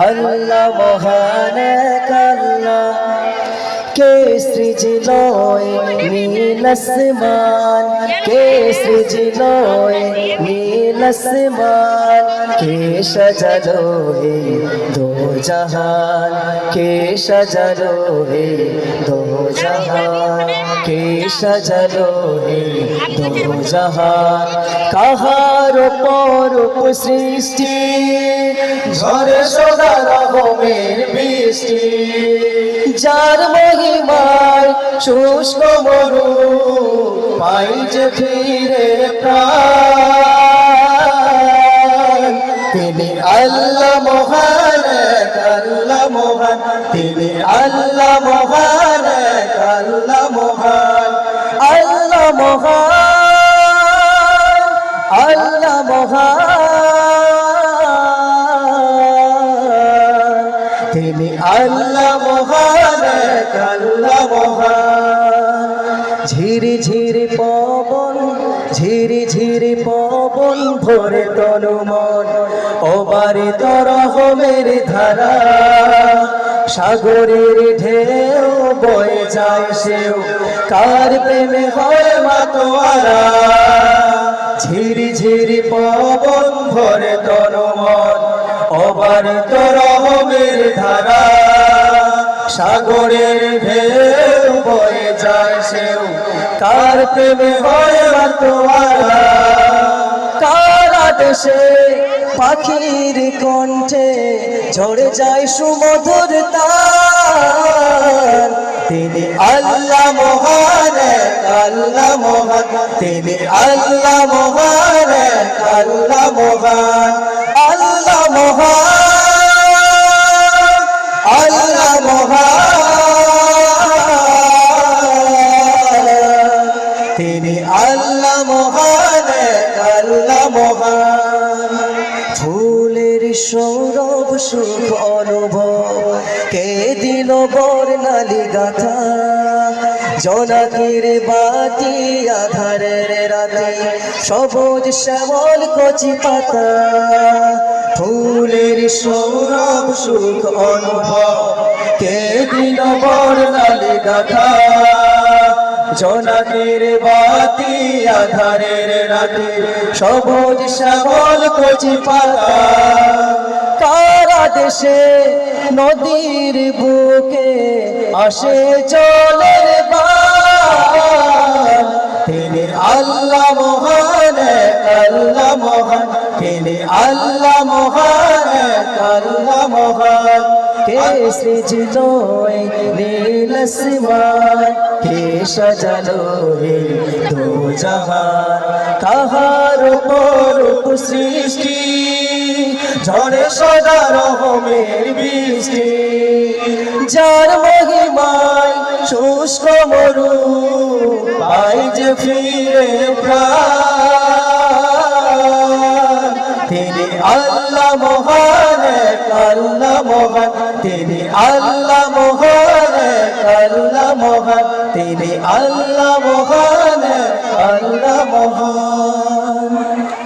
আল্লাহ মহান এক আল্লাহ, কে সৃজিল নীল আসমান, কে সৃজিল নীল আসমান, কে সাজালো হে দো জাহান, কে সাজালো হে দো জাহান, কে সাজালো হে দো জাহান। কাহার পরূপ সৃষ্টি, ঝরে সদা রহমের বৃষ্টি, যার মহিমায় শুষ্ক মরু পাই যে ফিরে প্রাণ। তিনি আল্লাহ মহান, আল্লাহ মহান, তিনি আল্লাহ মহান, আল্লাহ মহান, আল্লাহ মহান, আল্লাহ মহান, তিনি আল্লাহ মহান, আল্লাহ মহান। ঝিরি ঝিরি পবন, ঝিরি ঝিরি পবন ভরে তনু মন, অবারিত রহমের ধারা, সাগরের ঢেউ বয়ে যায় সেও, কার প্রেমে হয় মাতোয়ারা। ঝিরি ঝিরি পবন ভরে তনু মন, অবারিত রহমের ধারা, সাগরের ঢেউ বয়ে যায় সেও, কার প্রেমে হয় মাতোয়ারা। কার আদেশে পাখির কণ্ঠে ঝরে যায় সুমধুর তান, তিনি আল্লাহ মহান, আল্লাহ মহান, তিনি আল্লাহ মহান, আল্লাহ মহান, আল্লাহ মহান, আল্লাহ মহান, তিনি আল্লাহ মহান, আল্লাহ মহান। ফুলের সৌরভ সুখ অনুভব, কে দিল বর্ণালী গাথা, জোনাকির বাতি আধারের রাতে, সবুজ শ্যামল কচি পাতা। ফুলের সৌরভ সুখ অনুভব, কে দিল বর্ণালী গাথা, জোনাকির বাতি আধারের রাতে, সবুজ শ্যামল কচি পাতা। কার আদেশে নদীর বুকে আসে জলের বান, তিনি আল্লাহ মহান, আল্লাহ মহান, তিনি আল্লাহ মহান, আল্লাহ মহান। কে সৃজিল নীল আসমান, কে সাজালো হে দো জাহান, কাহার পরূপ সৃষ্টি, ঝরে সদা রহমের বৃষ্টি, যার মহিমায় শুষ্ক মরু পাই যে ফিরে প্রাণ। তিনি আল্লাহ মহান, আল্লাহ মহান, তিনি আল্লাহ মহান,